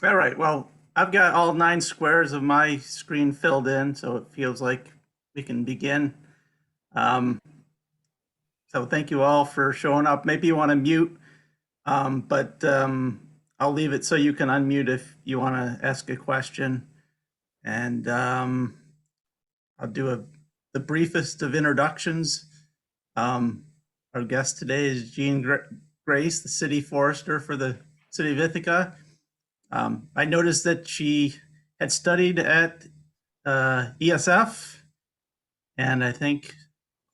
All right, well, I've got all 9 squares of my screen filled in, so it feels like we can begin. Um, so thank you all for showing up. Maybe you want to mute, but I'll leave it so you can unmute if you want to ask a question. And I'll do the briefest of introductions. Our guest today is Jeanne Grace, the city forester for the city of Ithaca. I noticed that she had studied at ESF and I think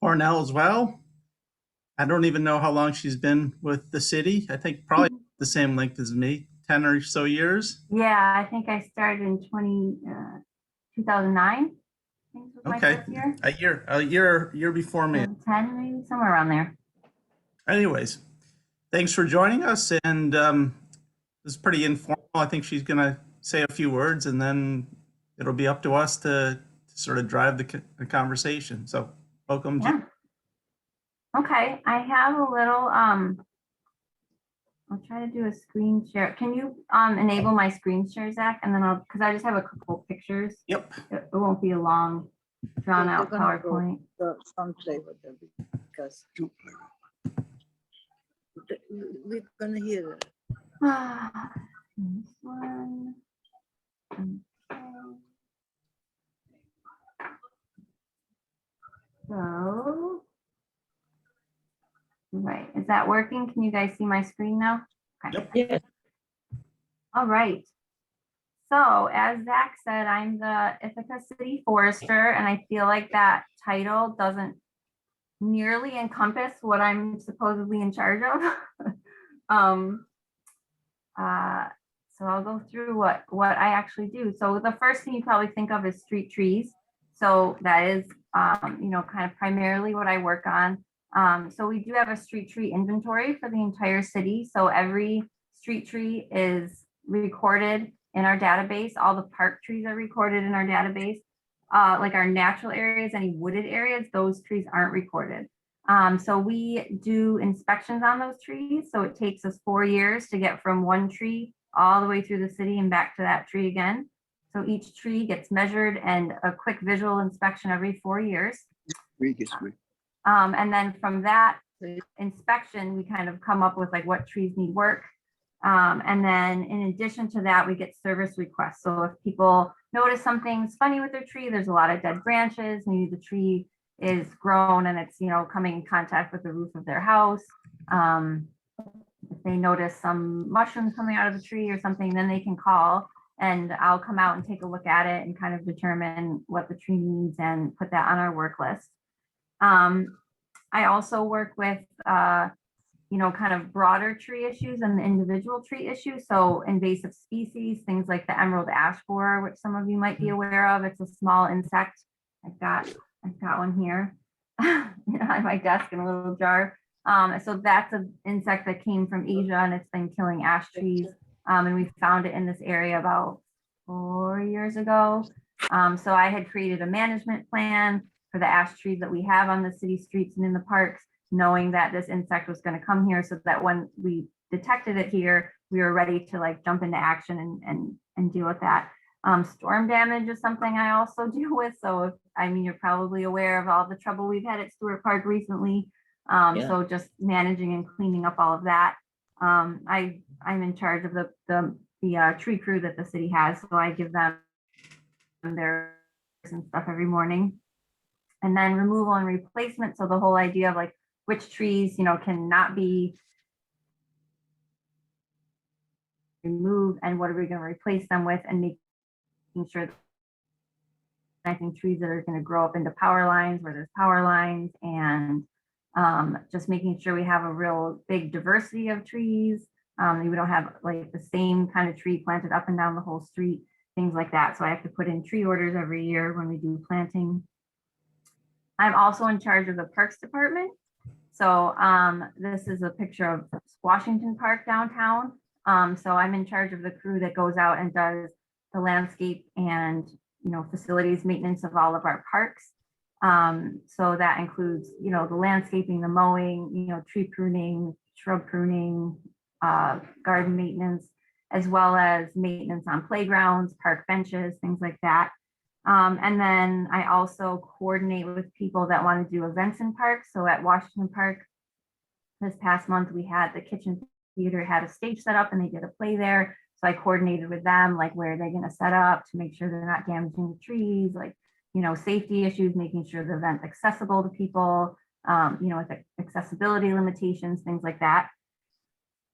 Cornell as well. I don't even know how long she's been with the city. I think probably the same length as me, 10 or so years. Yeah, I think I started in 2009. I think was my Okay, first year. a year before me. 10, maybe somewhere around there. Anyways, thanks for joining us, and this is pretty informal. I think she's going to say a few words, and then it'll be up to us to sort of drive the conversation. So, welcome, Jeanne. Yeah. Okay, I have a little. I'll try to do a screen share. Can you enable my screen share, Zach? And then because I just have a couple pictures. Yep. It won't be a long, drawn out PowerPoint. Some flavor because we're gonna hear it. This one. Okay. So, right, is that working? Can you guys see my screen now? Okay. Yep. Yes. All right. So as Zach said, I'm the Ithaca City Forester, and I feel like that title doesn't nearly encompass what I'm supposedly in charge of. So I'll go through what I actually do. So the first thing you probably think of is street trees. So that is, kind of primarily what I work on. So we do have a street tree inventory for the entire city. So every street tree is recorded in our database. All the park trees are recorded in our database. Like our natural areas, any wooded areas, those trees aren't recorded. So we do inspections on those trees. So it takes us 4 years to get from one tree all the way through the city and back to that tree again. So each tree gets measured and a quick visual inspection every 4 years. And then from that inspection, we kind of come up with like what trees need work. And then in addition to that, we get service requests. So if people notice something's funny with their tree, there's a lot of dead branches, maybe the tree is grown and it's, coming in contact with the roof of their house. If they notice some mushrooms coming out of the tree or something, then they can call and I'll come out and take a look at it and kind of determine what the tree needs and put that on our work list. I also work with, kind of broader tree issues and the individual tree issues. So invasive species, things like the emerald ash borer, which some of you might be aware of. It's a small insect. I've got one here on my desk in a little jar. So that's an insect that came from Asia and it's been killing ash trees. And we found it in this area about 4 years ago. So I had created a management plan for the ash trees that we have on the city streets and in the parks, knowing that this insect was going to come here, so that when we detected it here, we were ready to like jump into action and deal with that. Storm damage is something I also deal with. So you're probably aware of all the trouble we've had at Stewart Park recently. So just managing and cleaning up all of that. I'm in charge of the tree crew that the city has. So I give them their and stuff every morning. And then removal and replacement. So the whole idea of like which trees, cannot be removed and what are we going to replace them with, and making sure that I think trees that are going to grow up into power lines where there's power lines, and just making sure we have a real big diversity of trees. We don't have like the same kind of tree planted up and down the whole street, things like that. So I have to put in tree orders every year when we do planting. I'm also in charge of the Parks Department. So this is a picture of Washington Park downtown. So I'm in charge of the crew that goes out and does the landscape and facilities maintenance of all of our parks. So that includes the landscaping, the mowing, tree pruning, shrub pruning, garden maintenance, as well as maintenance on playgrounds, park benches, things like that. And then I also coordinate with people that want to do events in parks. So at Washington Park this past month, we had the kitchen theater had a stage set up and they did a play there. So I coordinated with them, like where they're going to set up to make sure they're not damaging the trees, like, you know, safety issues, making sure the event's accessible to people, you know, with accessibility limitations, things like that.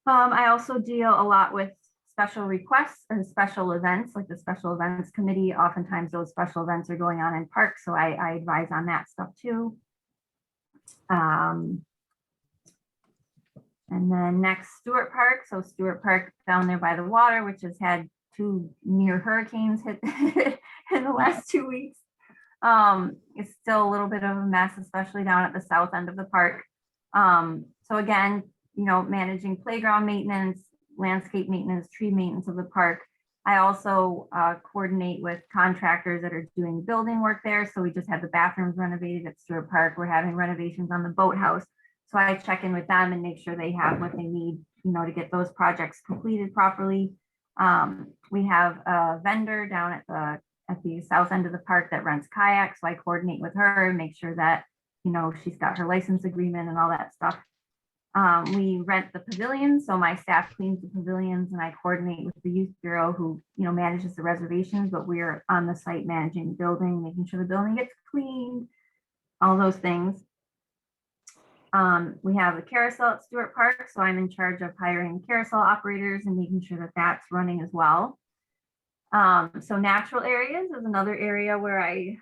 I also deal a lot with special requests and special events, like the special events committee. Oftentimes those special events are going on in parks, so I advise on that stuff too. And then next, Stewart Park. So Stewart Park down there by the water, which has had 2 near hurricanes hit in the last 2 weeks. It's still a little bit of a mess, especially down at the south end of the park. So again, you know, managing playground maintenance, landscape maintenance, tree maintenance of the park. I also coordinate with contractors that are doing building work there. So we just had the bathrooms renovated at Stewart Park. We're having renovations on the boathouse. So I check in with them and make sure they have what they need, you know, to get those projects completed properly. We have a vendor down at the south end of the park that rents kayaks. So I coordinate with her and make sure that, you know, she's got her license agreement and all that stuff. We rent the pavilions, so my staff cleans the pavilions and I coordinate with the youth bureau who, you know, manages the reservations, but we're on the site managing the building, making sure the building gets cleaned, all those things. We have the carousel at Stewart Park, so I'm in charge of hiring carousel operators and making sure that that's running as well. So natural areas is another area where I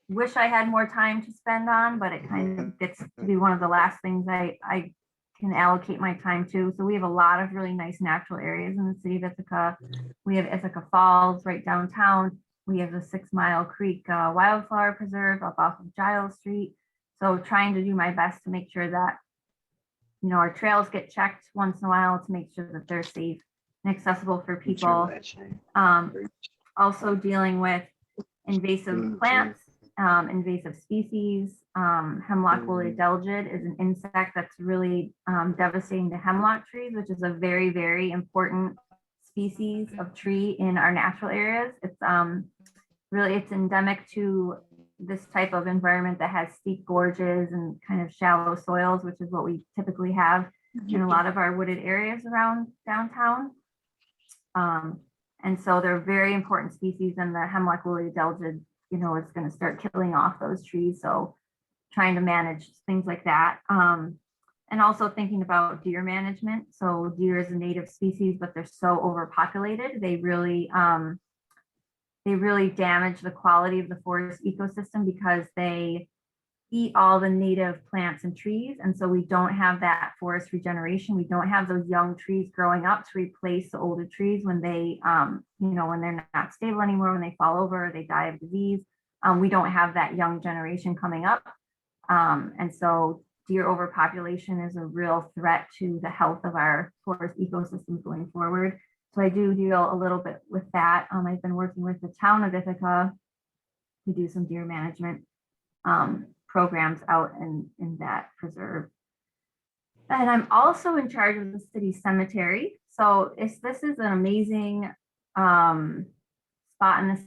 wish I had more time to spend on, but it kind of gets to be one of the last things I can allocate my time to. So we have a lot of really nice natural areas in the city of Ithaca. We have Ithaca Falls right downtown. We have the 6 Mile Creek Wildflower Preserve up off of Giles Street. So trying to do my best to make sure that, you know, our trails get checked once in a while to make sure that they're safe and accessible for people. Also dealing with invasive plants, invasive species. Hemlock woolly adelgid is an insect that's really devastating to hemlock trees, which is a very, very important species of tree in our natural areas. It's it's endemic to this type of environment that has steep gorges and kind of shallow soils, which is what we typically have in a lot of our wooded areas around downtown. And so they're very important species, and the hemlock woolly adelgid, you know, is going to start killing off those trees. So trying to manage things like that. And also thinking about deer management. So deer is a native species, but they're so overpopulated. They really damage the quality of the forest ecosystem because they eat all the native plants and trees. And so we don't have that forest regeneration. We don't have those young trees growing up to replace the older trees when they, you know, when they're not stable anymore, when they fall over, they die of disease. We don't have that young generation coming up. And so deer overpopulation is a real threat to the health of our forest ecosystems going forward. So I do deal a little bit with that. I've been working with the town of Ithaca to do some deer management programs out in that preserve. And I'm also in charge of the city cemetery. So this is an amazing spot in the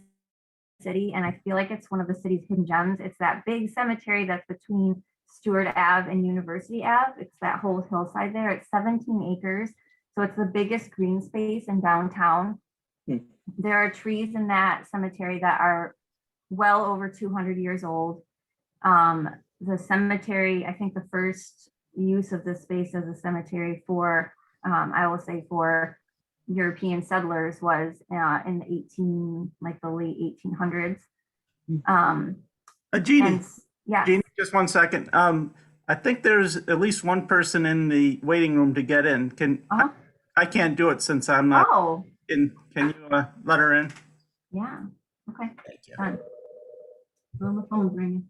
city, and I feel like it's one of the city's hidden gems. It's that big cemetery that's between Stewart Ave and University Ave. It's that whole hillside there. It's 17 acres. So it's the biggest green space in downtown. There are trees in that cemetery that are well over 200 years old. The cemetery, I think the first use of this space as a cemetery for, I will say for European settlers was in the late 1800s. Jeanne, yeah. Jeanne, just 1 second. I think there's at least one person in the waiting room to get in. I can't do it since I'm not in. Can you let her in? Yeah. Okay. Thank you. On the phone's ringing.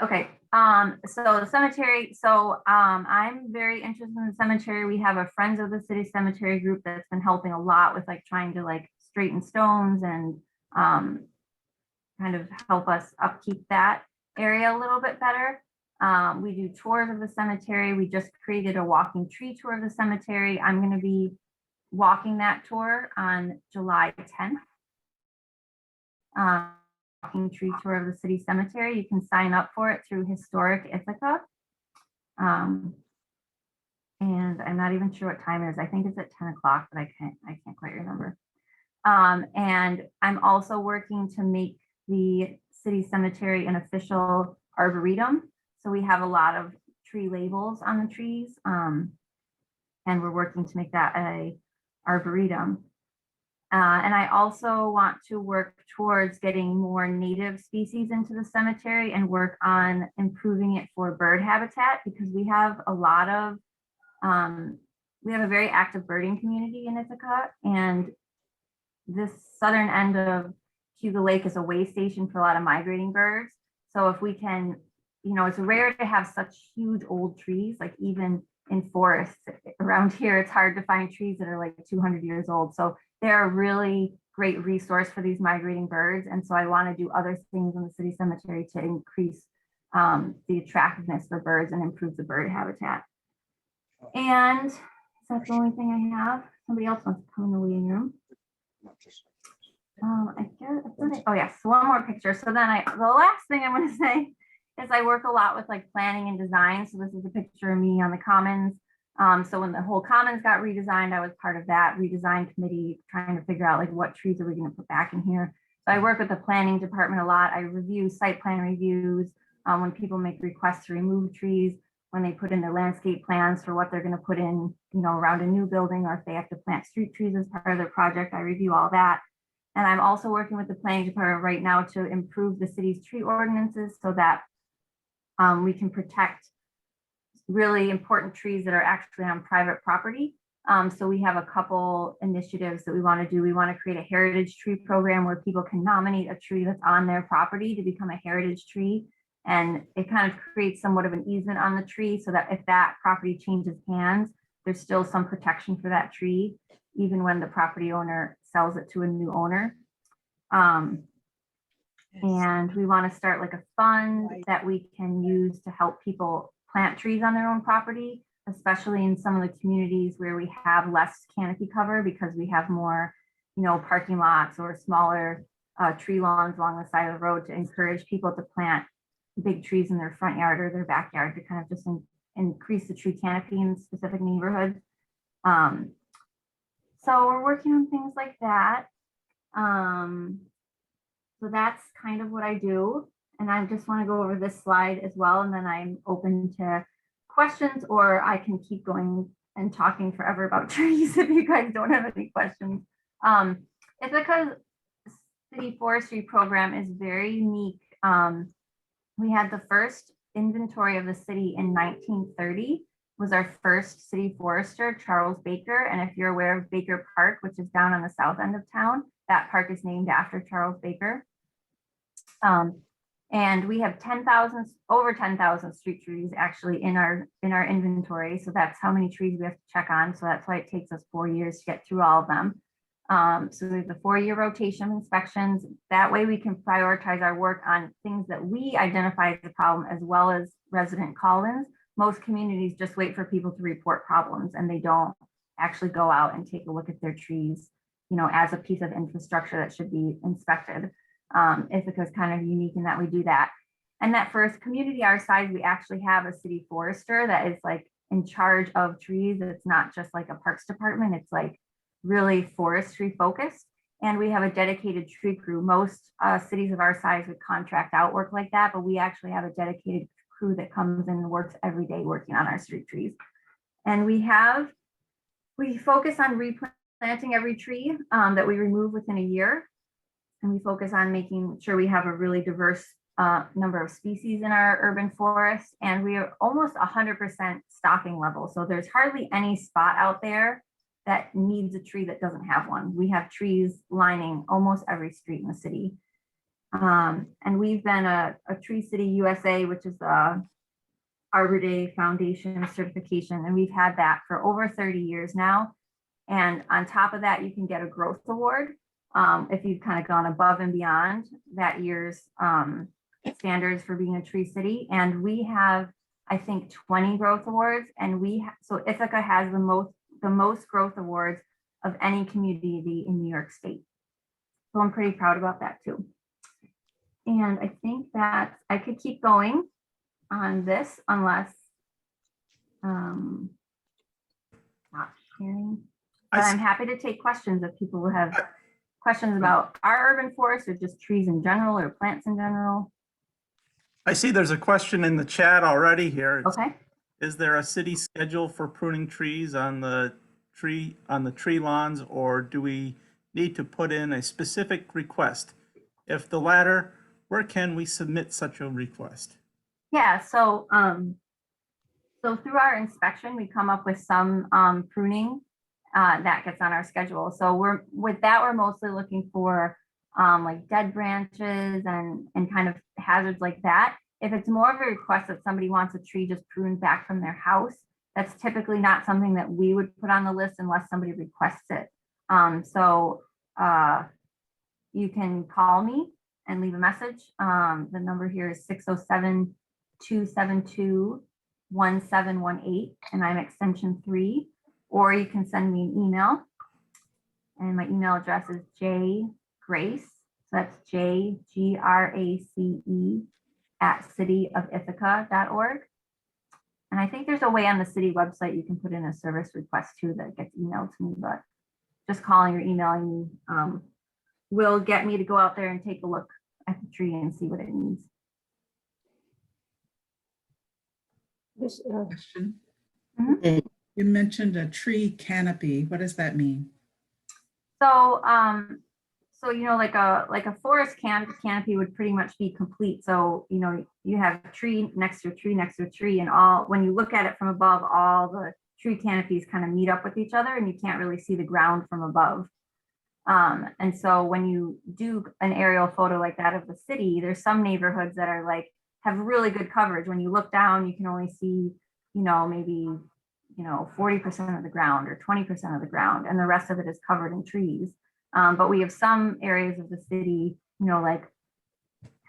Okay. So the cemetery. So I'm very interested in the cemetery. We have a Friends of the City Cemetery group that's been helping a lot with trying to straighten stones and kind of help us upkeep that area a little bit better. We do tours of the cemetery. We just created a walking tree tour of the cemetery. I'm going to be walking that tour on July 10th. Walking tree tour of the city cemetery. You can sign up for it through Historic Ithaca. And I'm not even sure what time it is. I think it's at 10 o'clock, but I can't quite remember. And I'm also working to make the city cemetery an official arboretum. So we have a lot of tree labels on the trees. And we're working to make that a arboretum. And I also want to work towards getting more native species into the cemetery and work on improving it for bird habitat, because we have a lot of, we have a very active birding community in Ithaca, and this southern end of Cuba Lake is a way station for a lot of migrating birds. So if we can, you know, it's rare to have such huge old trees, like even in forests around here, it's hard to find trees that are like 200 years old. So they're a really great resource for these migrating birds. And so I want to do other things in the city cemetery to increase the attractiveness for birds and improve the bird habitat. And that's the only thing I have. Somebody else wants to come in the waiting room. I guess, oh yes, one more picture. So then the last thing I want to say is I work a lot with like planning and design. So this is a picture of me on the Commons. So when the whole Commons got redesigned, I was part of that redesign committee, trying to figure out like what trees are we going to put back in here. So I work with the planning department a lot. I review site plan reviews when people make requests to remove trees, when they put in their landscape plans for what they're going to put in, you know, around a new building, or if they have to plant street trees as part of their project, I review all that. And I'm also working with the planning department right now to improve the city's tree ordinances so that we can protect really important trees that are actually on private property. So we have a couple initiatives that we want to do. We want to create a heritage tree program where people can nominate a tree that's on their property to become a heritage tree. And it kind of creates somewhat of an easement on the tree so that if that property changes hands, there's still some protection for that tree, even when the property owner sells it to a new owner. And we want to start like a fund that we can use to help people plant trees on their own property, especially in some of the communities where we have less canopy cover, because we have more, you know, parking lots or smaller tree lawns along the side of the road, to encourage people to plant big trees in their front yard or their backyard to kind of just increase the tree canopy in specific neighborhoods. So we're working on things like that. So that's kind of what I do. And I just want to go over this slide as well. And then I'm open to questions, or I can keep going and talking forever about trees if you guys don't have any questions. Ithaca's city forestry program is very unique. We had the first inventory of the city in 1930, was our first city forester, Charles Baker. And if you're aware of Baker Park, which is down on the south end of town, that park is named after Charles Baker. And we have over 10,000 street trees actually in our inventory. So that's how many trees we have to check on. So that's why it takes us 4 years to get through all of them. So we have the 4-year rotation of inspections. That way we can prioritize our work on things that we identify as a problem, as well as resident call-ins. Most communities just wait for people to report problems, and they don't actually go out and take a look at their trees, you know, as a piece of infrastructure that should be inspected. Ithaca is kind of unique in that we do that. And that for a community our size, we actually have a city forester that is like in charge of trees. It's not just like a parks department. It's like really forestry focused. And we have a dedicated tree crew. Most cities of our size would contract out work like that, but we actually have a dedicated crew that comes in and works every day working on our street trees. And we focus on replanting every tree that we remove within a year. And we focus on making sure we have a really diverse number of species in our urban forests. And we are almost 100% stocking level. So there's hardly any spot out there that needs a tree that doesn't have one. We have trees lining almost every street in the city. And we've been a Tree City USA, which is the Arbor Day Foundation certification. And we've had that for over 30 years now. And on top of that, you can get a growth award if you've kind of gone above and beyond that year's standards for being a tree city. And we have, I think, 20 growth awards. And so Ithaca has the most growth awards of any community in New York State. So I'm pretty proud about that too. And I think that I could keep going on this unless not sharing. But I'm happy to take questions if people will have questions about our urban forest or just trees in general or plants in general. I see there's a question in the chat already here. Okay. Is there a city schedule for pruning trees on the tree lawns, or do we need to put in a specific request? If the latter, where can we submit such a request? Yeah, so through our inspection, we come up with some pruning that gets on our schedule. So we're mostly looking for like dead branches and kind of hazards like that. If it's more of a request that somebody wants a tree just pruned back from their house, that's typically not something that we would put on the list unless somebody requests it. You can call me and leave a message. The number here is 607-272-1718, and I'm extension 3, or you can send me an email. And my email address is jgrace, so that's JGRACE @cityofithaca.org. And I think there's a way on the city website you can put in a service request too that gets emailed to me, but just calling or emailing me will get me to go out there and take a look at the tree and see what it needs. This question. Mhm. You mentioned a tree canopy. What does that mean? So, like a forest canopy would pretty much be complete. So, you have a tree next to a tree next to a tree, and when you look at it from above, all the tree canopies kind of meet up with each other, and you can't really see the ground from above. And so when you do an aerial photo like that of the city, there's some neighborhoods that are have really good coverage. When you look down, you can only see, maybe 40% of the ground or 20% of the ground, and the rest of it is covered in trees. But we have some areas of the city, like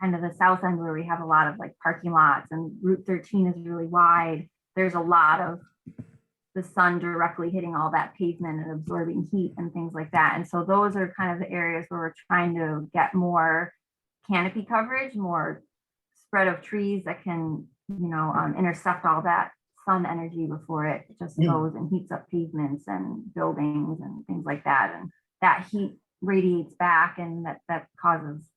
kind of the south end where we have a lot of parking lots, and Route 13 is really wide. There's a lot of the sun directly hitting all that pavement and absorbing heat and things like that. And so those are kind of the areas where we're trying to get more canopy coverage, more spread of trees that can, intercept all that sun energy before it just goes and heats up pavements and buildings and things like that. And that heat radiates back, and that causes,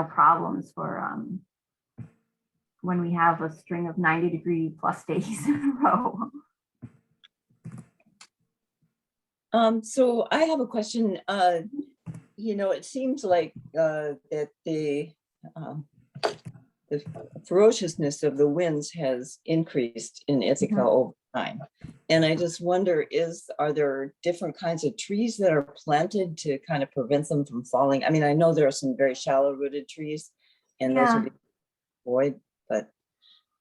problems for when we have a string of 90-degree plus days in a row. So I have a question. It seems like that the ferociousness of the winds has increased in Ithaca over time. And I just wonder, are there different kinds of trees that are planted to kind of prevent them from falling? I mean, I know there are some very shallow rooted trees, and those would be avoided, but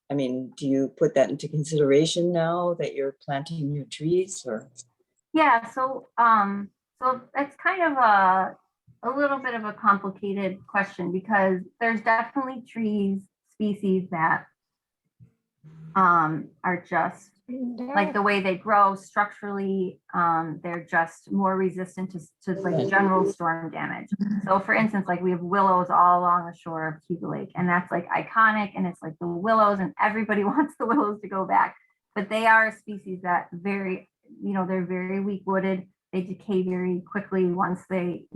I mean, do you put that into consideration now that you're planting new trees, or? Yeah, so that's kind of a little bit of a complicated question, because there's definitely species that are just like the way they grow structurally, they're just more resistant to general storm damage. So for instance, we have willows all along the shore of Cuba Lake, and that's iconic, and it's the willows, and everybody wants the willows to go back, but they are a species that they're very weak wooded. They decay very quickly once they,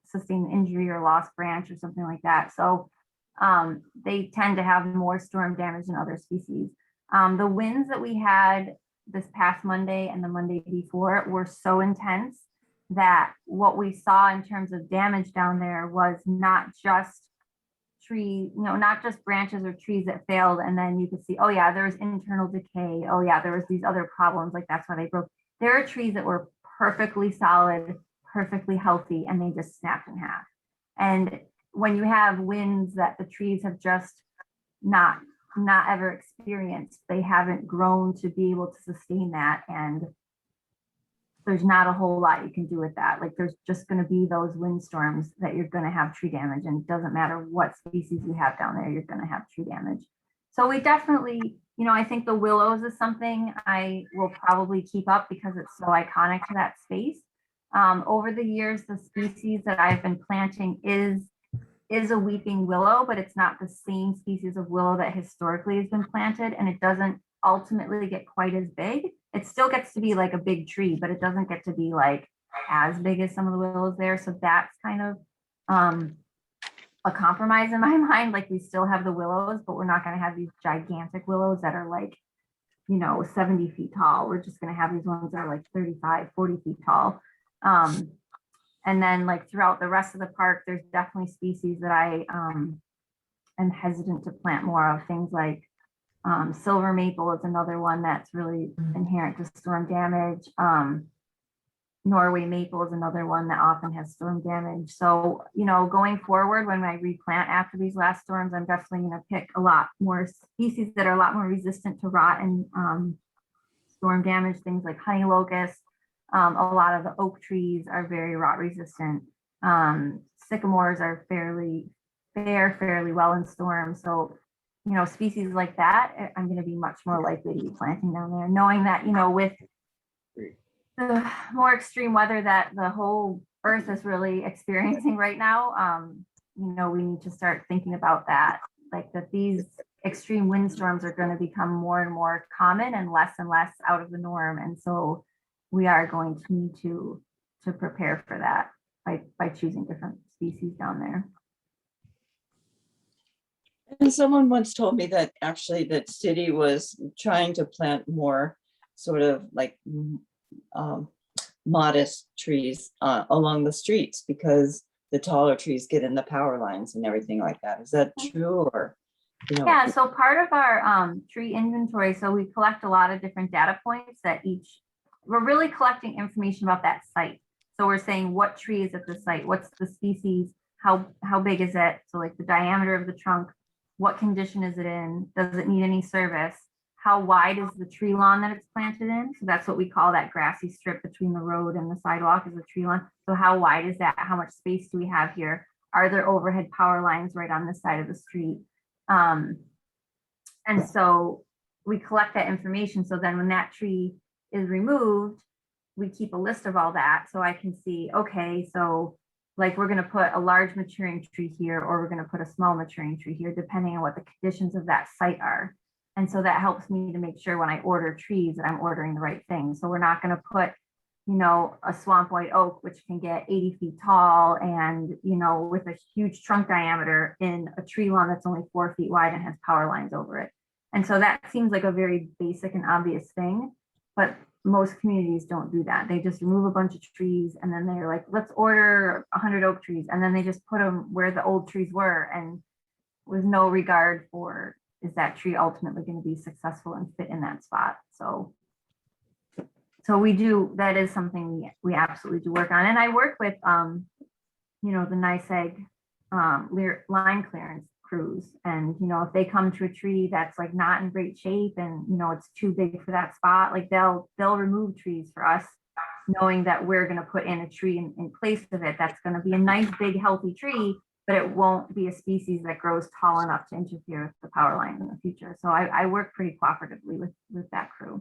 sustain injury or lost branch or something like that. So they tend to have more storm damage than other species. The winds that we had this past Monday and the Monday before were so intense that what we saw in terms of damage down there was not just not just branches or trees that failed, and then you could see, oh yeah, there was internal decay. Oh yeah, there was these other problems, that's why they broke. There are trees that were perfectly solid, perfectly healthy, and they just snapped in half. And when you have winds that the trees have just not ever experienced, they haven't grown to be able to sustain that. And there's not a whole lot you can do with that. Like there's just going to be those windstorms that you're going to have tree damage, and it doesn't matter what species you have down there, you're going to have tree damage. So we definitely, I think the willows is something I will probably keep up because it's so iconic to that space. Over the years, the species that I've been planting is a weeping willow, but it's not the same species of willow that historically has been planted, and it doesn't ultimately get quite as big. It still gets to be like a big tree, but it doesn't get to be like as big as some of the willows there. So that's kind of a compromise in my mind. Like we still have the willows, but we're not going to have these gigantic willows that are like, 70 feet tall. We're just going to have these ones that are like 35, 40 feet tall. And then like throughout the rest of the park, there's definitely species that I am hesitant to plant more of. Things like silver maple is another one that's really inherent to storm damage. Norway maple is another one that often has storm damage. So, going forward, when I replant after these last storms, I'm definitely going to pick a lot more species that are a lot more resistant to rot and storm damage, things like honey locust. A lot of the oak trees are very rot resistant. Sycamores are fairly well in storms. So, species like that, I'm going to be much more likely to be planting down there, knowing that, with the more extreme weather that the whole earth is really experiencing right now, we need to start thinking about that, like that these extreme windstorms are going to become more and more common and less out of the norm. And so we are going to need to prepare for that by choosing different species down there. And someone once told me that actually that city was trying to plant more sort of like modest trees along the streets because the taller trees get in the power lines and everything like that. Is that true? Or Yeah, so part of our tree inventory, so we collect a lot of different data points we're really collecting information about that site. So we're saying what tree is at the site, what's the species, how big is it? So like the diameter of the trunk, what condition is it in? Does it need any service? How wide is the tree lawn that it's planted in? So that's what we call that grassy strip between the road and the sidewalk is the tree lawn. So how wide is that? How much space do we have here? Are there overhead power lines right on the side of the street? And so we collect that information. So then when that tree is removed, we keep a list of all that. So I can see, okay, so like we're going to put a large maturing tree here, or we're going to put a small maturing tree here, depending on what the conditions of that site are. And so that helps me to make sure when I order trees that I'm ordering the right thing. So we're not going to put, a swamp white oak, which can get 80 feet tall and, with a huge trunk diameter in a tree lawn that's only 4 feet wide and has power lines over it. And so that seems like a very basic and obvious thing, but most communities don't do that. They just remove a bunch of trees and then they're like, let's order 100 oak trees. And then they just put them where the old trees were, and with no regard for, is that tree ultimately going to be successful and fit in that spot? So that is something we absolutely do work on. And I work with, the NYSEG line clearance crews. And, if they come to a tree that's like not in great shape and, it's too big for that spot, like they'll remove trees for us, knowing that we're going to put in a tree in place of it. That's going to be a nice, big, healthy tree, but it won't be a species that grows tall enough to interfere with the power line in the future. So I work pretty cooperatively with that crew.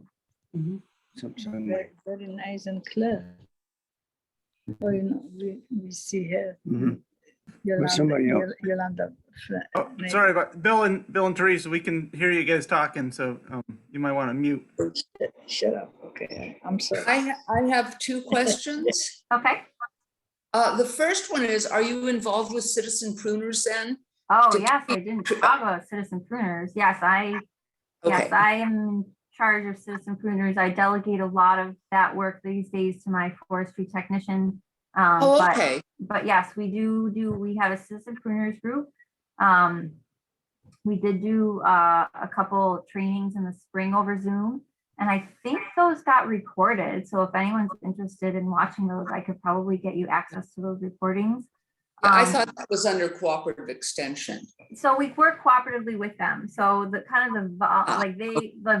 Mm-hmm. Very, very nice and clear. Oh, we see here. Mhm. Yolanda, somebody else. Yolanda. Oh, sorry about Bill and Teresa. We can hear you guys talking, so you might want to mute. Shut up. Okay, I'm sorry. I have two questions. Okay. The first one is, are you involved with citizen pruners then? Oh, yes, I didn't talk about citizen pruners. Yes, I am in charge of citizen pruners. I delegate a lot of that work these days to my forestry technician. Okay. But yes, we have a citizen pruners group. We did do a couple trainings in the spring over Zoom, and I think those got recorded. So if anyone's interested in watching those, I could probably get you access to those recordings. Yeah, I thought that was under cooperative extension. So we work cooperatively with them. So the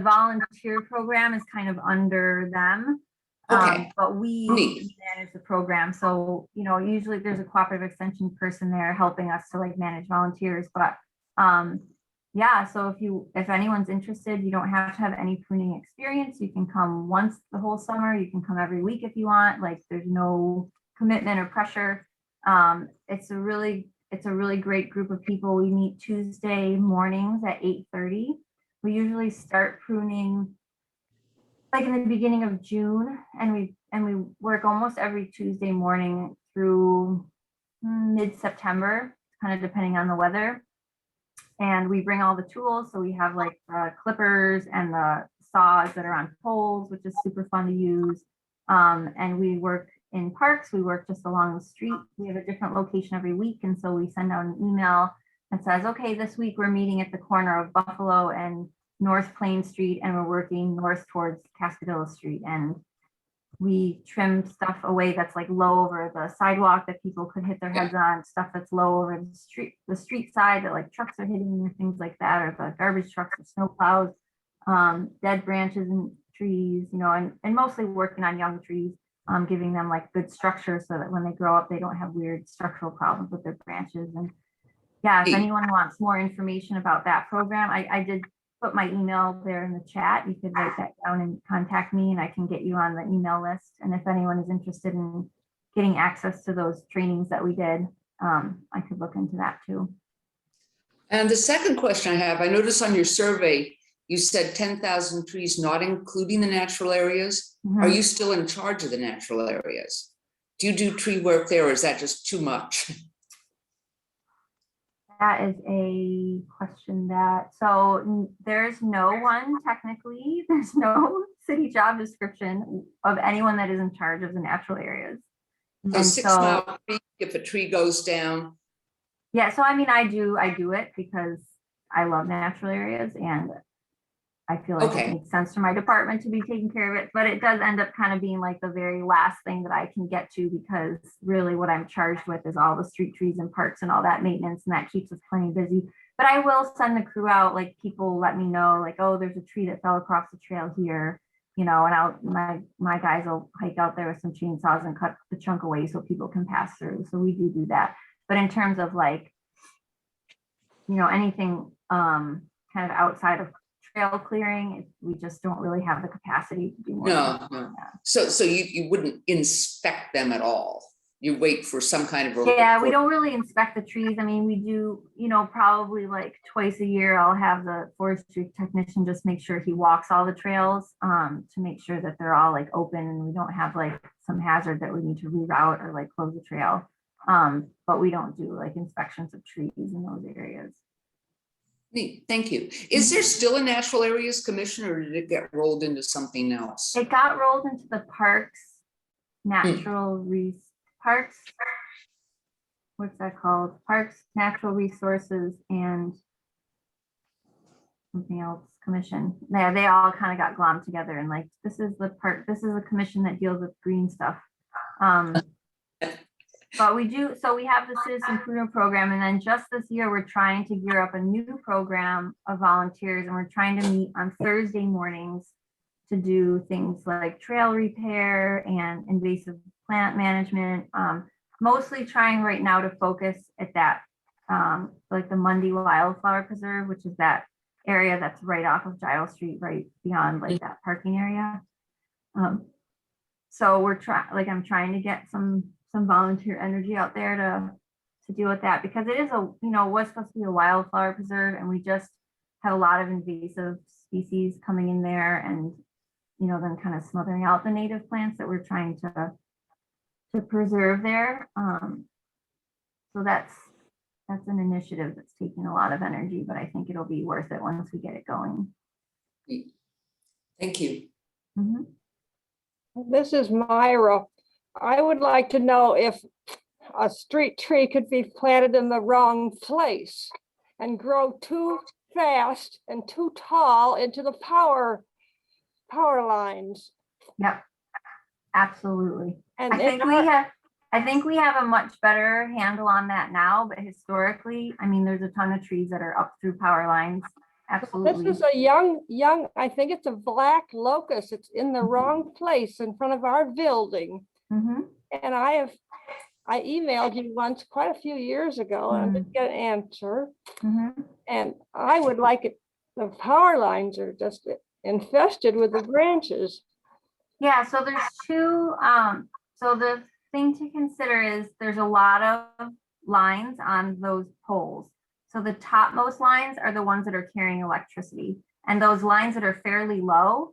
volunteer program is kind of under them. Okay. But we Neat. manage the program. So, you know, usually there's a cooperative extension person there helping us to like manage volunteers. But yeah, so if anyone's interested, you don't have to have any pruning experience. You can come once the whole summer. You can come every week if you want. Like there's no commitment or pressure. It's a really great group of people. We meet Tuesday mornings at 8:30. We usually start pruning like in the beginning of June, and we work almost every Tuesday morning through mid-September, kind of depending on the weather. And we bring all the tools. So we have like the clippers and the saws that are on poles, which is super fun to use. And we work in parks. We work just along the street. We have a different location every week. And so we send out an email that says, okay, this week we're meeting at the corner of Buffalo and North Plain Street, and we're working north towards Cascadilla Street. And we trim stuff away that's like low over the sidewalk that people could hit their heads on, stuff that's low over the street side that like trucks are hitting or things like that, or the garbage trucks or snow plows, dead branches and trees, you know, and mostly working on young trees, giving them like good structure so that when they grow up, they don't have weird structural problems with their branches. And yeah, if anyone wants more information about that program, I did put my email there in the chat. You could write that down and contact me and I can get you on the email list. And if anyone is interested in getting access to those trainings that we did, I could look into that too. And the second question I have, I noticed on your survey, you said 10,000 trees, not including the natural areas. Are you still in charge of the natural areas? Do you do tree work there, or is that just too much? That is a question so there's no one technically, there's no city job description of anyone that is in charge of the natural areas. So And 6 Mile Creek, if a tree goes down. Yeah, so I mean, I do it because I love natural areas and I feel like it makes sense for my department to be taking care of it, but it does end up kind of being like the very last thing that I can get to, because really what I'm charged with is all the street trees and parks and all that maintenance, and that keeps us plenty busy. But I will send the crew out, like people let me know like, oh, there's a tree that fell across the trail here, you know, and my guys will hike out there with some chainsaws and cut the chunk away so people can pass through. So we do that. But in terms of like, you know, anything kind of outside of trail clearing, we just don't really have the capacity to do more. No. So you wouldn't inspect them at all. You wait for some kind of we don't really inspect the trees. I mean, we do, you know, probably like twice a year I'll have the forestry technician just make sure he walks all the trails to make sure that they're all like open and we don't have like some hazard that we need to reroute or like close the trail. But we don't do like inspections of trees in those areas. Neat, thank you. Is there still a Natural Areas Commission, or did it get rolled into something else? It got rolled into the parks, parks. What's that called? Parks, Natural Resources, and something else commission. Yeah, they all kind of got glommed together and like, this is a commission that deals with green stuff. But we have the Citizen Pruner Program, and then just this year, we're trying to gear up a new program of volunteers, and we're trying to meet on Thursday mornings to do things like trail repair and invasive plant management. Mostly trying right now to focus at that, like the Mundy Wildflower Preserve, which is that area that's right off of Giles Street, right beyond like that parking area. So I'm trying to get some volunteer energy out there to deal with that, because it is was supposed to be a wildflower preserve, and we just have a lot of invasive species coming in there and, you know, then kind of smothering out the native plants that we're trying to preserve there. So that's an initiative that's taking a lot of energy, but I think it'll be worth it once we get it going. Thank you. This is Myra. I would like to know if a street tree could be planted in the wrong place and grow too fast and too tall into the power lines. Yep, absolutely. And I think we have a much better handle on that now, but historically, I mean, there's a ton of trees that are up through power lines absolutely. This is a young, I think it's a black locust. It's in the wrong place in front of our building. Mhm. And I emailed you once quite a few years ago and I didn't get an answer. Mhm. And I would like it, the power lines are just infested with the branches. Yeah, so there's two, so the thing to consider is there's a lot of lines on those poles. So the topmost lines are the ones that are carrying electricity. And those lines that are fairly low,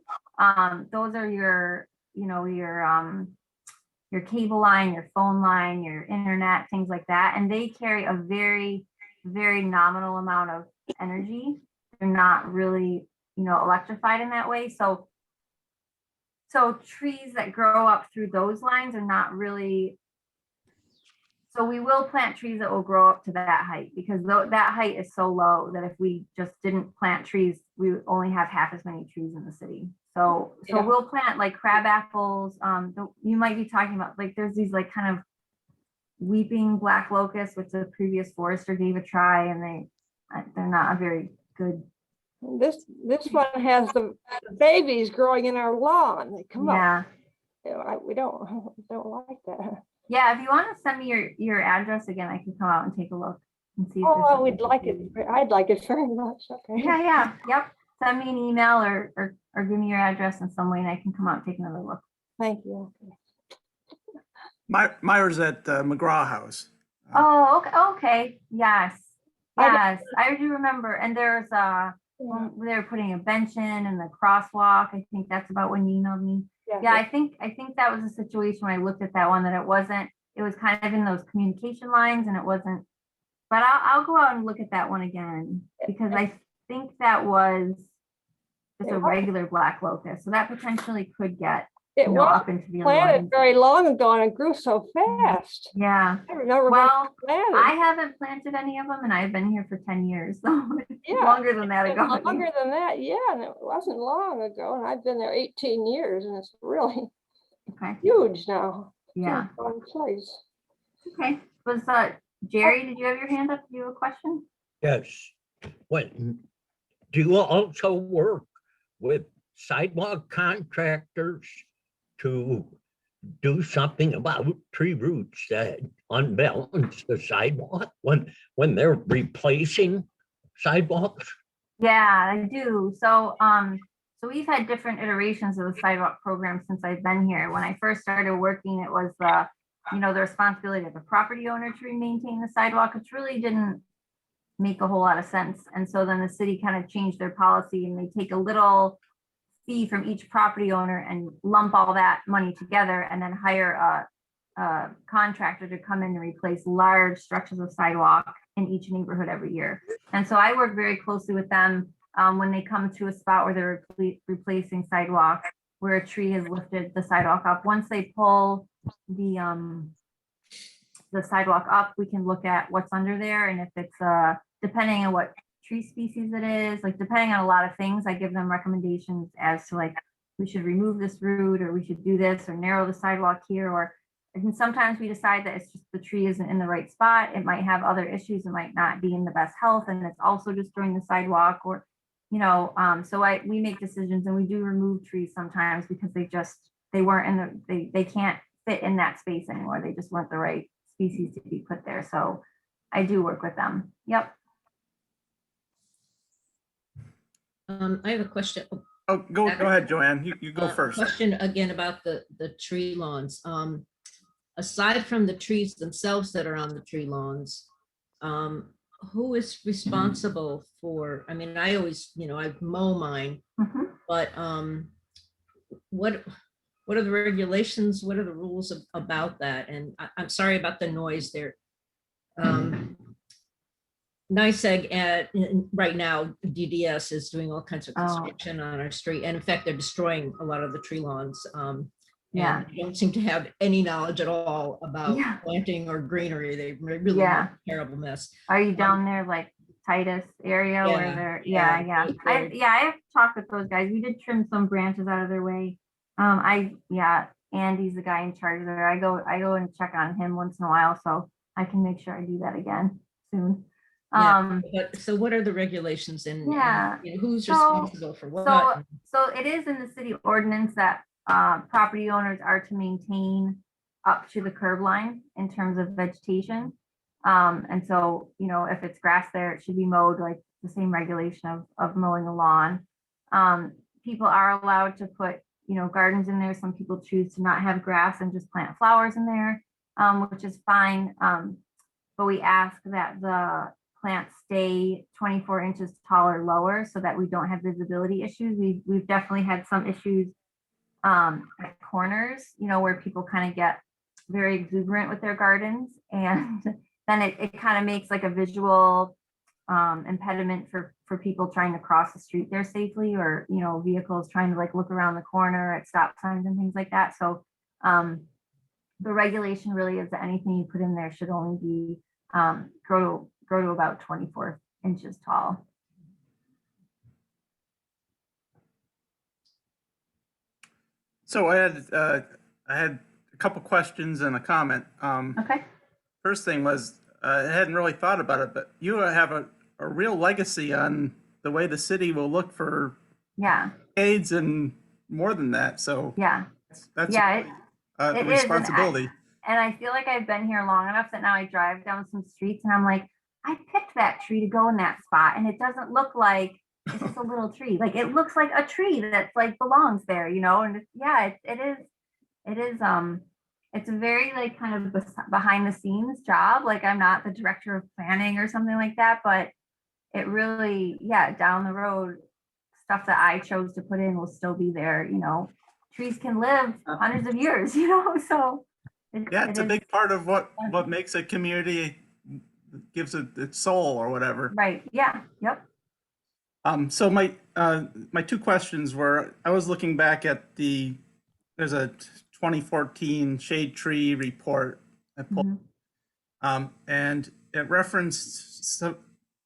those are your, you know, your cable line, your phone line, your internet, things like that. And they carry a very, very nominal amount of energy. They're not really, you know, electrified in that way. So trees that grow up through those lines are not really, so we will plant trees that will grow up to that height because that height is so low that if we just didn't plant trees, we would only have half as many trees in the city. So Yeah. we'll plant like crab apples. You might be talking about like there's these like kind of weeping black locusts, which the previous forester gave a try, and they're not a very good. This one has the babies growing in our lawn. They come up. Yeah. You know, we don't like that. Yeah, if you want to send me your address again, I can come out and take a look and see if there's Oh, something we'd like it. I'd like it very much. Okay. Yeah, yep. Send me an email or give me your address in some way and I can come out and take another look. Thank you. Myra's at McGraw House. Oh, okay. Yes. I- Yes, I do remember. And there's they're putting a bench in and the crosswalk. I think that's about when you emailed me. Yeah, I think that was a situation when I looked at that one that it was kind of in those communication lines and it wasn't, but I'll go out and look at that one again because I think that was just a regular black locust. So that potentially could get, It you know, was up into the other planted lines. very long ago and it grew so fast. Yeah. I remember Well, when it I planted. haven't planted any of them and I've been here for 10 years. So it's Yeah, longer than that It's ago. been longer than that, yeah, and it wasn't long ago, and I've been there 18 years, and it's really Okay. huge now. It's in a Yeah. fun place. Okay. Was Jerry, did you have your hand up? Do you have a question? Yes. When, do you also work with sidewalk contractors to do something about tree roots that unbalance the sidewalk when they're replacing sidewalks? Yeah, I do. So we've had different iterations of the sidewalk program since I've been here. When I first started working, it was the responsibility of the property owner to maintain the sidewalk, which really didn't make a whole lot of sense. And so then the city kind of changed their policy and they take a little fee from each property owner and lump all that money together and then hire a contractor to come in and replace large stretches of sidewalk in each neighborhood every year. And so I work very closely with them when they come to a spot where they're replacing sidewalk, where a tree has lifted the sidewalk up. Once they pull the sidewalk up, we can look at what's under there. And if it's depending on what tree species it is, like depending on a lot of things, I give them recommendations as to like, we should remove this root or we should do this or narrow the sidewalk here, or and sometimes we decide that it's just the tree isn't in the right spot. It might have other issues. It might not be in the best health and it's also destroying the sidewalk or, so we make decisions and we do remove trees sometimes because they weren't they can't fit in that space anymore. They just weren't the right species to be put there. So I do work with them. Yep. I have a question. Oh, go ahead, Joanne. You go first. Question again about the tree lawns. Aside from the trees themselves that are on the tree lawns, who is responsible for, I mean, I always, I mow mine, but what are the regulations? What are the rules about that? And I'm sorry about the noise there. NYSEG right now, DDS is doing all kinds of construction on our street. And in fact, they're destroying a lot of the tree lawns. And they don't seem to have any knowledge at all about planting or greenery. They really make a terrible mess. Are you down there like Titus area where they're, I have talked with those guys. We did trim some branches out of their way. Andy's the guy in charge there. I go and check on him once in a while, so I can make sure I do that again soon. Yeah, Um, But so what are the regulations and Yeah. you know, who's So- responsible for so, what? so it is in the city ordinance that property owners are to maintain up to the curb line in terms of vegetation. And so, you know, if it's grass there, it should be mowed like the same regulation of mowing a lawn. People are allowed to put, you know, gardens in there. Some people choose to not have grass and just plant flowers in there, which is fine. But we ask that the plants stay 24 inches tall or lower so that we don't have visibility issues. We've definitely had some issues at corners, you know, where people kind of get very exuberant with their gardens, and then it kind of makes like a visual impediment for people trying to cross the street there safely, or, you know, vehicles trying to like look around the corner at stop signs and things like that. So the regulation really is that anything you put in there should only be grow to about 24 inches tall. So I had a couple questions and a comment. Okay. First thing was, I hadn't really thought about it, but you have a real legacy on the way the city will look for Yeah. decades and more than that. So Yeah. that's Yeah. a It is, and responsibility. And I feel like I've been here long enough that now I drive down some streets and I'm like, I picked that tree to go in that spot, and it doesn't look like it's just a little tree. Like it looks like a tree that's like belongs there, you know. And yeah, it is. It's a very like kind of behind the scenes job. Like I'm not the director of planning or something like that, but it really, yeah, down the road, stuff that I chose to put in will still be there. You know, trees can live hundreds of years, you know. So Yeah, it's a is- big part of what makes a community, gives it its soul or whatever. Right. Yeah. Yep. So my two questions were, I was looking back at there's a 2014 shade tree report I pulled, and it referenced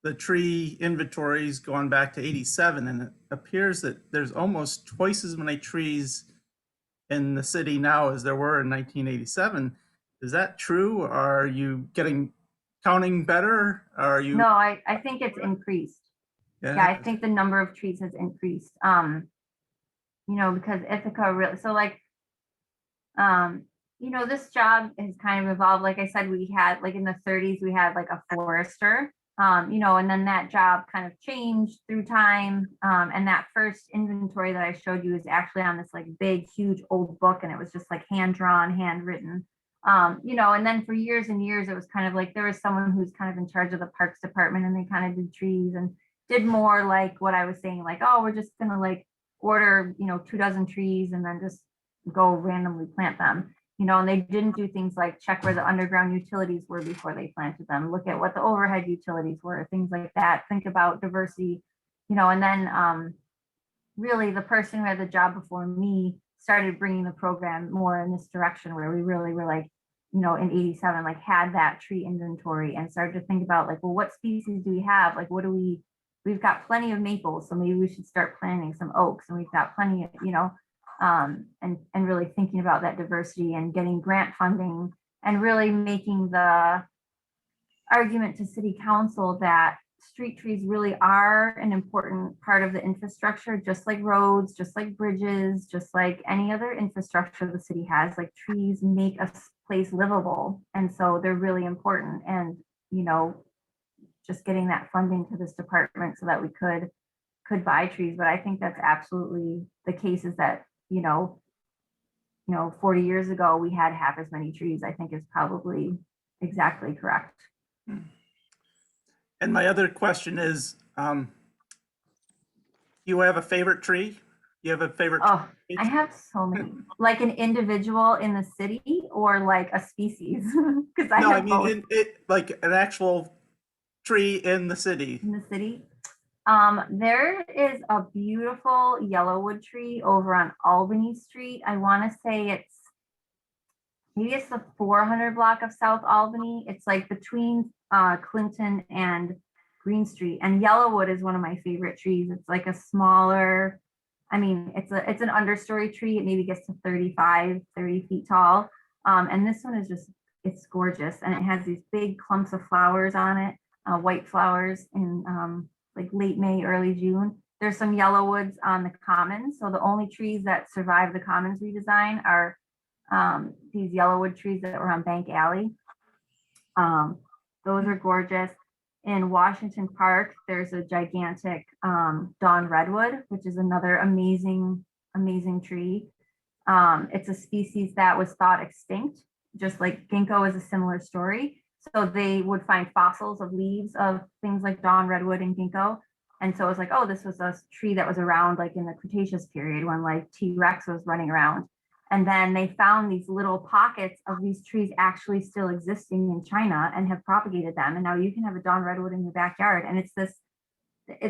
the tree inventories going back to 87, and it appears that there's almost twice as many trees in the city now as there were in 1987. Is that true? Are you counting better? Are you? No, I think it's increased. Yeah, I think the number of trees has increased. You know, because Ithaca really, so like, you know, this job has kind of evolved. Like I said, we had like in the 30s, we had like a forester, you know, and then that job kind of changed through time. And that first inventory that I showed you is actually on this like big, huge old book, and it was just like hand drawn, handwritten. You know, and then for years and years, it was kind of like there was someone who's kind of in charge of the parks department, and they kind of did trees and did more like what I was saying, like, oh, we're just gonna like order, you know, 24 trees and then just go randomly plant them, you know. And they didn't do things like check where the underground utilities were before they planted them, look at what the overhead utilities were, things like that, think about diversity, you know. And then really the person who had the job before me started bringing the program more in this direction, where we really were like, you know, in 87, like had that tree inventory and started to think about like, well, what species do we have? Like, what do we've got plenty of maples, so maybe we should start planting some oaks, and we've got plenty of, you know, and really thinking about that diversity and getting grant funding, and really making the argument to city council that street trees really are an important part of the infrastructure, just like roads, just like bridges, just like any other infrastructure the city has. Like trees make a place livable, and so they're really important. And, you know, just getting that funding to this department so that we could buy trees. But I think that's absolutely the case, is that, you know, 40 years ago we had half as many trees, I think is probably exactly correct. And my other question is, you have a favorite tree? You have a favorite? Oh, tree? I have so many. Like an individual in the city, or like a species? Because I No, have I mean, both it like an actual tree in the city. in the city. There is a beautiful yellowwood tree over on Albany Street. I want to say maybe it's the 400 block of South Albany. It's like between Clinton and Green Street. And yellowwood is one of my favorite trees. It's like a smaller, I mean, it's an understory tree. It maybe gets to 30 feet tall. And this one is just, it's gorgeous. And it has these big clumps of flowers on it. white flowers in like late May, early June. There's some yellowwoods on the commons. So the only trees that survive the commons redesign are these yellowwood trees that were on Bank Alley. Those are gorgeous. In Washington Park, there's a gigantic dawn redwood, which is another amazing, amazing tree. It's a species that was thought extinct, just like ginkgo is a similar story. So they would find fossils of leaves of things like dawn redwood and ginkgo. And so it was like, oh, this was a tree that was around like in the Cretaceous period when like T-Rex was running around. And then they found these little pockets of these trees actually still existing in China and have propagated them. And now you can have a dawn redwood in your backyard. And it's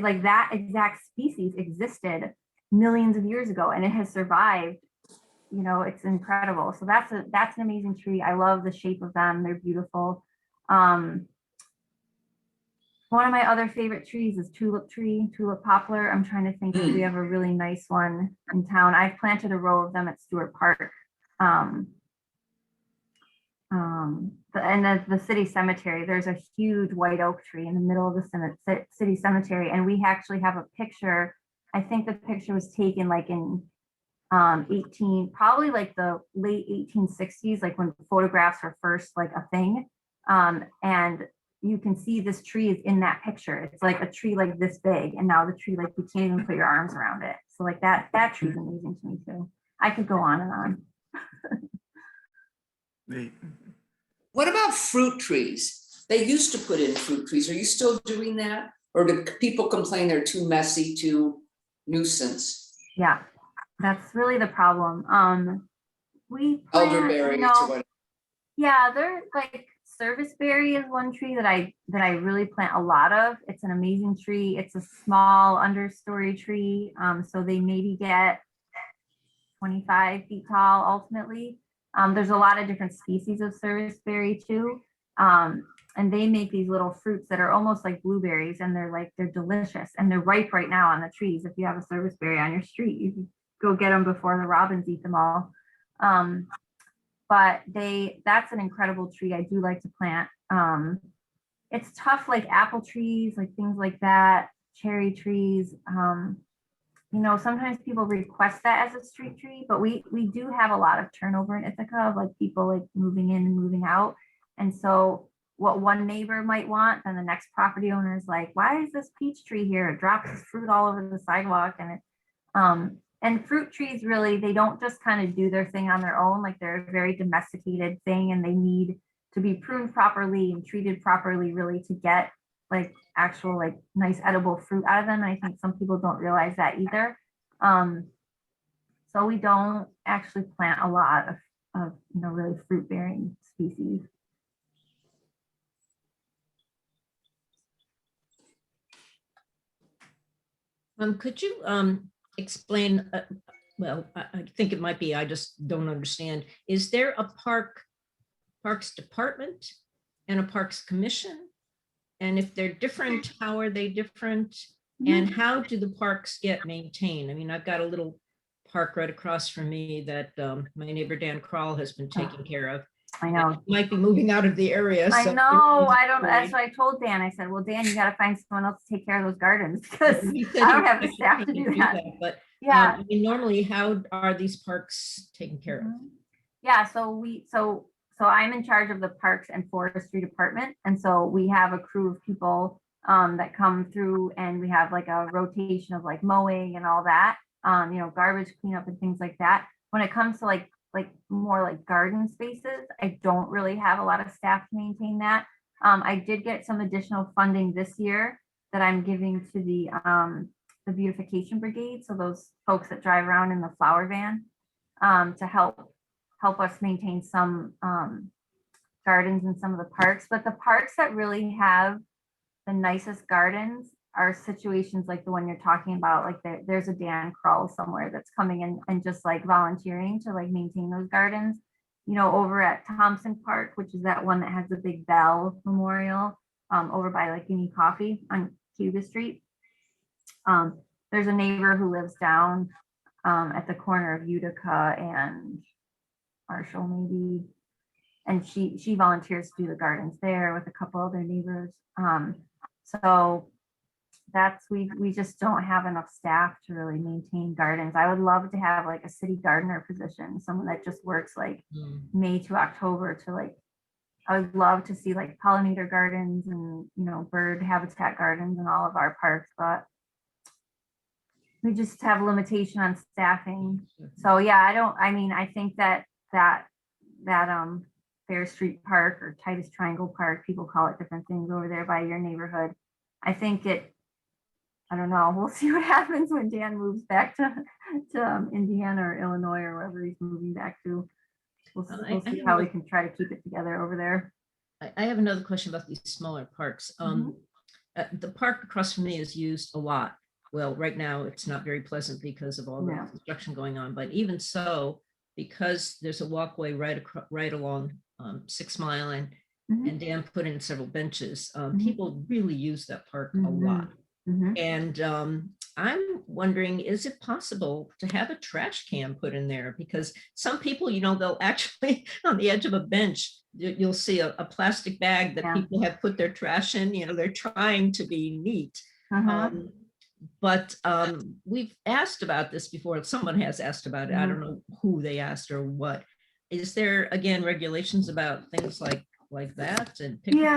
like that exact species existed millions of years ago and it has survived. You know, it's incredible. So that's an amazing tree. I love the shape of them. They're beautiful. One of my other favorite trees is tulip poplar. I'm trying to think if we have a really nice one in town. I've planted a row of them at Stewart Park. And the city cemetery, there's a huge white oak tree in the middle of the city cemetery. And we actually have a picture. I think the picture was taken like in probably like the late 1860s, like when photographs were first like a thing. And you can see this tree is in that picture. It's like a tree like this big, and now the tree, like you can't even put your arms around it. So like that tree is amazing to me too. I could go on and on. Neat. What about fruit trees? They used to put in fruit trees. Are you still doing that? Or do people complain they're too messy, too nuisance? Yeah, that's really the problem. We plant, Elderberries or whatever. yeah, they're like serviceberry is one tree that I really plant a lot of. It's an amazing tree. It's a small understory tree. So they maybe get 25 feet tall ultimately. There's a lot of different species of serviceberry too. And they make these little fruits that are almost like blueberries, and they're delicious and they're ripe right now on the trees. If you have a serviceberry on your street, you can go get them before the robins eat them all. But that's an incredible tree. I do like to plant. It's tough, like apple trees, like things like that, cherry trees. You know, sometimes people request that as a street tree, but we do have a lot of turnover in Ithaca of like people like moving in and moving out. And so what one neighbor might want, then the next property owner is like, why is this peach tree here? It drops its fruit all over the sidewalk. And fruit trees really, they don't just kind of do their thing on their own. Like they're a very domesticated thing and they need to be pruned properly and treated properly really to get like actual like nice edible fruit out of them. And I think some people don't realize that either. So we don't actually plant a lot of you know, really fruit bearing species. Could you explain, well, I think it might be, I just don't understand. Is there a parks department and a parks commission? And if they're different, how are they different? And how do the parks get maintained? I mean, I've got a little park right across from me that my neighbor Dan Kroll has been taking care of. I know. He might be moving out of the area. I so- know. I don't. That's what I told Dan. I said, well, Dan, you got to find someone else to take care of those gardens because He said I he don't was have the actually staff to going do that. But Yeah. I mean, normally, how are these parks taken care of? Yeah. So I'm in charge of the Parks and Forestry Department, and so we have a crew of people that come through, and we have like a rotation of like mowing and all that. You know, garbage cleanup and things like that. When it comes to like more like garden spaces, I don't really have a lot of staff to maintain that. I did get some additional funding this year that I'm giving to the beautification brigade. So those folks that drive around in the flower van to help us maintain some gardens in some of the parks. But the parks that really have the nicest gardens are situations like the one you're talking about. Like there's a Dan Kroll somewhere that's coming in and just like volunteering to like maintain those gardens. You know, over at Thompson Park, which is that one that has the big bell memorial over by like Gimme Coffee on Cuba Street. There's a neighbor who lives down at the corner of Utica and Marshall, maybe. and she volunteers to do the gardens there with a couple other neighbors. So we just don't have enough staff to really maintain gardens. I would love to have like a city gardener position, someone that just works like May to October to like, I would love to see like pollinator gardens and, you know, bird habitat gardens in all of our parks, but we just have limitation on staffing. So yeah, I think that Fair Street Park or Titus Triangle Park, people call it different things over there by your neighborhood. I don't know. We'll see what happens when Dan moves back to Indiana or Illinois or wherever he's moving back to. We'll see how we can try to keep it together over there. I have another question about these smaller parks. The park across from me is used a lot. Well, right now it's not very pleasant because of all the construction going on, but even so, because there's a walkway right along 6 Mile and Dan put in several benches, people really use that park a lot. And I'm wondering, is it possible to have a trash can put in there? Because some people, you know, they'll actually on the edge of a bench, you'll see a plastic bag that people have put their trash in. You know, they're trying to be neat. But we've asked about this before. Someone has asked about it. I don't know who they asked or what. Is there, again, regulations about things like that and picnic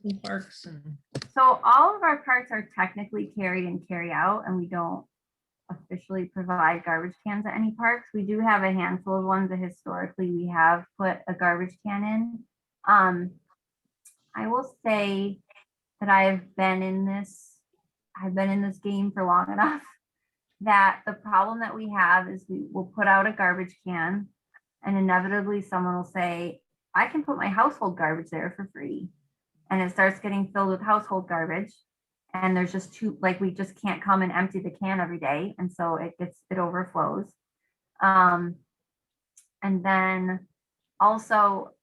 in parks? And so all of our parks are technically carry in, carry out, and we don't officially provide garbage cans at any parks. We do have a handful of ones that historically we have put a garbage can in. I will say that I've been in this game for long enough that the problem that we have is we will put out a garbage can and inevitably someone will say, I can put my household garbage there for free. And it starts getting filled with household garbage. And there's just we just can't come and empty the can every day. And so it overflows. And then also,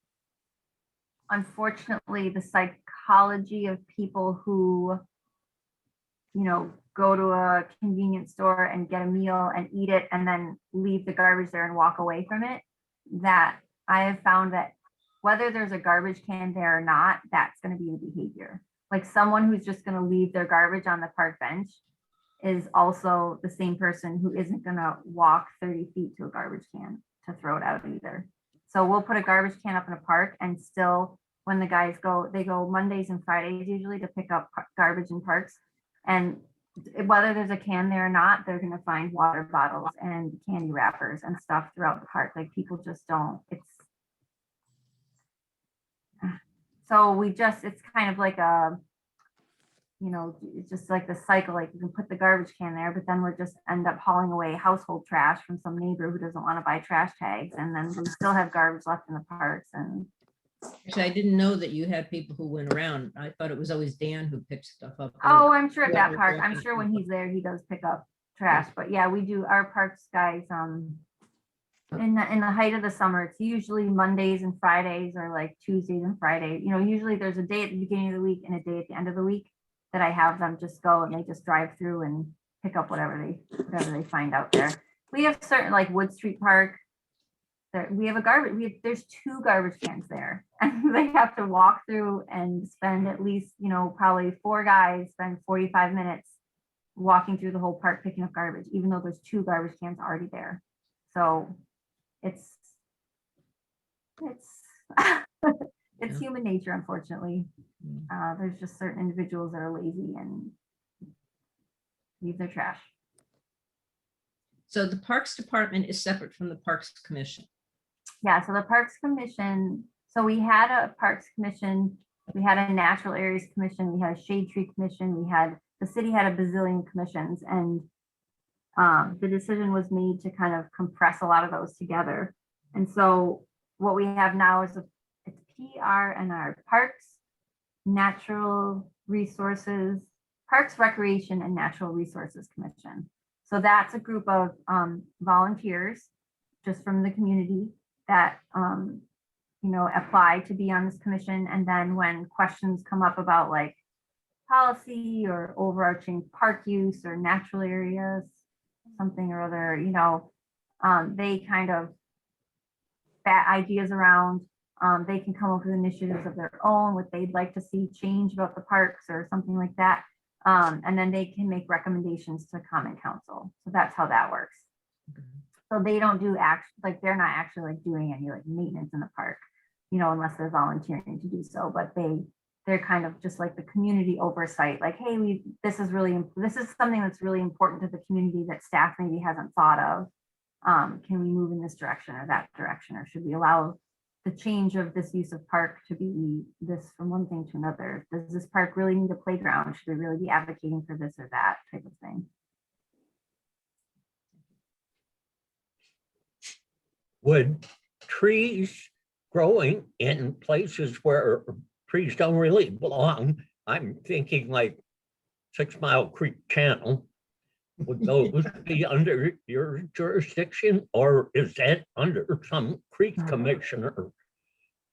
unfortunately, the psychology of people who, you know, go to a convenience store and get a meal and eat it and then leave the garbage there and walk away from it, that I have found that whether there's a garbage can there or not, that's going to be the behavior. Like someone who's just going to leave their garbage on the park bench is also the same person who isn't going to walk 30 feet to a garbage can to throw it out either. So we'll put a garbage can up in a park, and still when the guys go, they go Mondays and Fridays usually to pick up garbage in parks. And whether there's a can there or not, they're going to find water bottles and candy wrappers and stuff throughout the park. Like people just don't, so it's kind of like a, you know, it's just like the cycle, like you can put the garbage can there, but then we're just end up hauling away household trash from some neighbor who doesn't want to buy trash tags. And then we still have garbage left in the parks. And actually, I didn't know that you had people who went around. I thought it was always Dan who picked stuff up. oh, I'm sure at that park, I'm sure when he's there, he does pick up trash. But yeah, we do, our parks guys, in the height of the summer, it's usually Mondays and Fridays or like Tuesdays and Fridays. You know, usually there's a day at the beginning of the week and a day at the end of the week that I have them just go and they just drive through and pick up whatever they find out there. We have certain, like Wood Street Park, we have there's 2 garbage cans there, and they have to walk through and spend at least, you know, probably 4 guys spend 45 minutes walking through the whole park picking up garbage, even though there's 2 garbage cans already there. So it's human nature, unfortunately. There's just certain individuals that are lazy and leave their trash. So the Parks Department is separate from the Parks Commission. Yeah, so the Parks Commission, so we had a Parks Commission, we had a Natural Areas Commission, we had a Shade Tree Commission, the city had a bazillion commissions, and the decision was made to kind of compress a lot of those together. And so what we have now is it's PRNR, Parks, Natural Resources, Parks, Recreation, and Natural Resources Commission. So that's a group of volunteers just from the community that you know, apply to be on this commission. And then when questions come up about like policy or overarching park use or natural areas, something or other, you know, they kind of bat ideas around. They can come up with initiatives of their own, what they'd like to see change about the parks or something like that. And then they can make recommendations to common council. So that's how that works. So they don't do like they're not actually like doing any like maintenance in the park, you know, unless they're volunteering to do so. But they're kind of just like the community oversight, like, hey, this is something that's really important to the community that staff maybe hasn't thought of. Can we move in this direction or that direction, or should we allow the change of this use of park to be this from one thing to another? Does this park really need a playground? Should we really be advocating for this or that type of thing? Would trees growing in places where trees don't really belong, I'm thinking like 6 Mile Creek Channel, would those be under your jurisdiction, or is that under some creek commissioner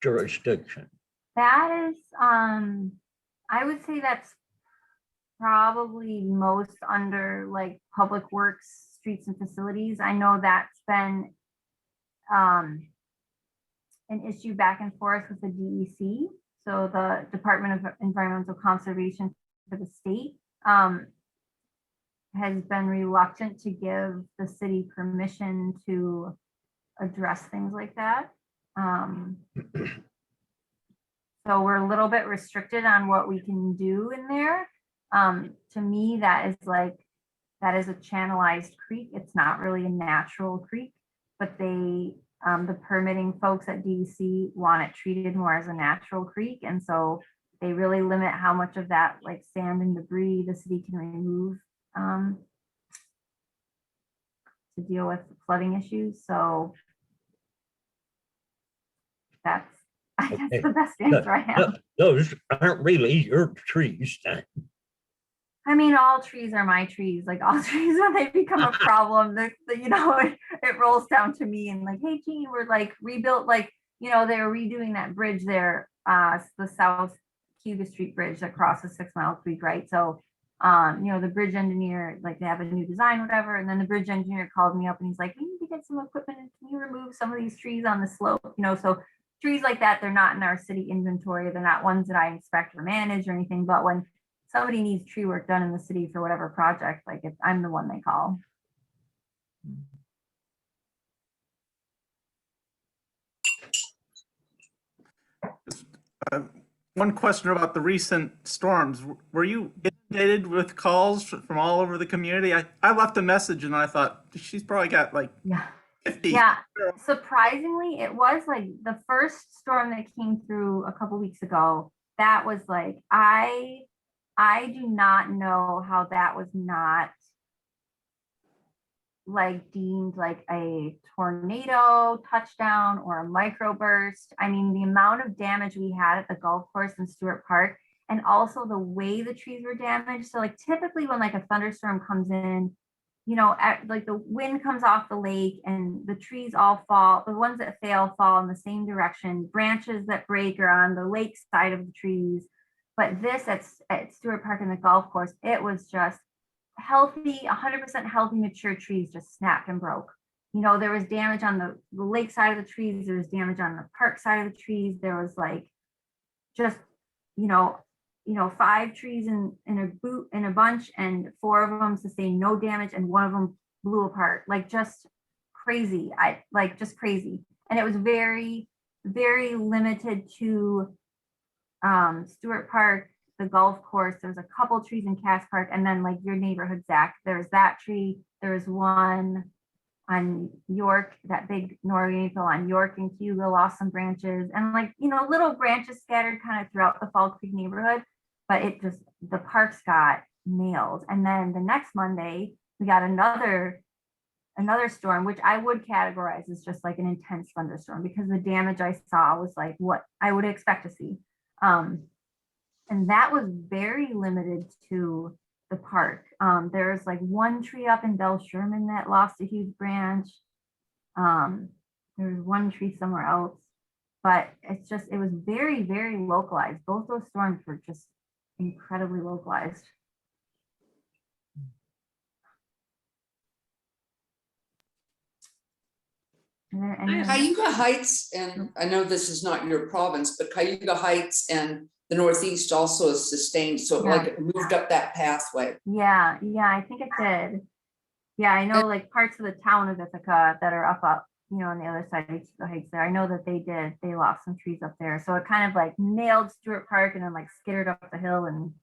jurisdiction? That is, I would say that's probably most under like public works, streets and facilities. I know that's been an issue back and forth with the DEC. So the Department of Environmental Conservation for the state has been reluctant to give the city permission to address things like that. So we're a little bit restricted on what we can do in there. To me, that is a channelized creek. It's not really a natural creek, but the permitting folks at DEC want it treated more as a natural creek. And so they really limit how much of that like sand and debris the city can remove to deal with flooding issues. So that's, I guess, the best answer I have. Those aren't really your trees then. I mean, all trees are my trees. Like all trees, when they become a problem, it rolls down to me and like, hey, Jeanne, we're like rebuilt, like, they're redoing that bridge there, the South Cuba Street Bridge that crosses 6 Mile Creek, right? So, the bridge engineer, like they have a new design, whatever. And then the bridge engineer called me up and he's like, we need to get some equipment and can you remove some of these trees on the slope? So trees like that, they're not in our city inventory. They're not ones that I inspect or manage or anything. But when somebody needs tree work done in the city for whatever project, like I'm the one they call. One question about the recent storms. Were you inundated with calls from all over the community? I left a message and I thought she's probably got like 50. Yeah. Surprisingly, it was like the first storm that came through a couple weeks ago. That was like, I do not know how that was not like deemed like a tornado touchdown or a microburst. I mean, the amount of damage we had at the golf course in Stewart Park, and also the way the trees were damaged. So like typically when like a thunderstorm comes in, like the wind comes off the lake and the trees all fall, the ones that fall in the same direction. Branches that break are on the lake side of the trees. But this at Stewart Park and the golf course, it was just healthy, 100% healthy, mature trees just snapped and broke. There was damage on the lake side of the trees. There was damage on the park side of the trees. There was like just, 5 trees in a bunch, and 4 of them sustained no damage, and 1 of them blew apart. Like just crazy. Just crazy. And it was very, very limited to Stewart Park, the golf course. There was a couple trees in Cass Park, and then like your neighborhood, Zach, there's that tree. There's one on York, that big Norway maple on York and Cuba lost some branches, and like, little branches scattered kind of throughout the Fall Creek neighborhood, but the parks got nailed. And then the next Monday, we got another storm, which I would categorize as just like an intense thunderstorm, because the damage I saw was like what I would expect to see. And that was very limited to the park. There's like 1 tree up in Bell Sherman that lost a huge branch. There was 1 tree somewhere else, but it was very, very localized. Both those storms were just incredibly localized. there any? Cayuga Heights, and I know this is not your province, but Cayuga Heights and the Northeast also is sustained, so Yeah. like it moved up that pathway. Yeah, I think it did. Yeah, I know like parts of the town of Ithaca that are up, you know, on the other side of the heights there. I know that they lost some trees up there. So it kind of like nailed Stewart Park and then like skittered up the hill and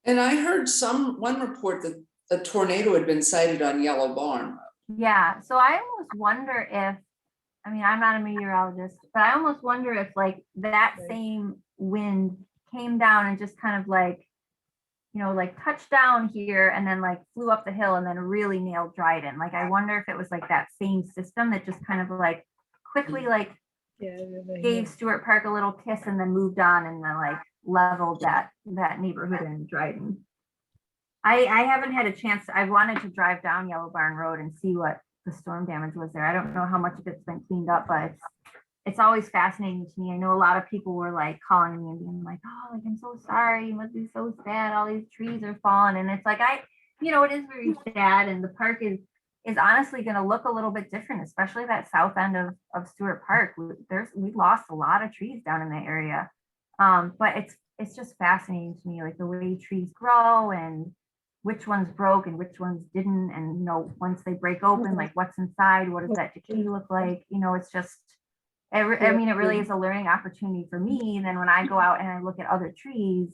And I heard one report that a tornado had been sighted on Yellow Barn. yeah. So I almost wonder if, I mean, I'm not a meteorologist, but I almost wonder if like that same wind came down and just kind of like, you know, like touched down here and then like flew up the hill and then really nailed Dryden. Like, I wonder if it was like that same system that just kind of like quickly like gave Stewart Park a little kiss and then moved on and then like leveled that neighborhood in Dryden. I haven't had a chance. I wanted to drive down Yellow Barn Road and see what the storm damage was there. I don't know how much of it's been cleaned up, but it's always fascinating to me. I know a lot of people were like calling me and being like, oh, like, I'm so sorry. You must be so sad. All these trees are falling. And it's like, you know, it is very sad. And the park is honestly going to look a little bit different, especially that south end of Stewart Park. We lost a lot of trees down in that area. But it's just fascinating to me, like the way trees grow and which ones broke and which ones didn't. And, you know, once they break open, like what's inside, what does that decay look like? You know, it's just, I mean, it really is a learning opportunity for me. And then when I go out and I look at other trees,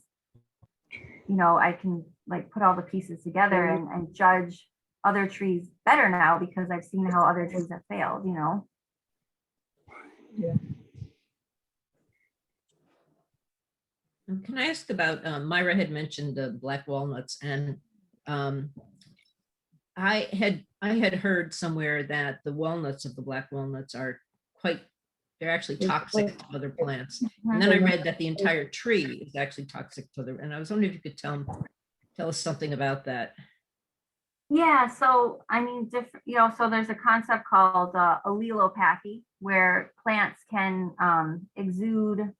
you know, I can like put all the pieces together and judge other trees better now because I've seen how other trees have failed, you know? Yeah. Can I ask about, Myra had mentioned the black walnuts, and I had heard somewhere that the walnuts of the black walnuts are they're actually toxic to other plants. And then I read that the entire tree is actually toxic to other, and I was wondering if you could tell us something about that. Yeah, so I mean, you know, so there's a concept called allelopathy, where plants can exude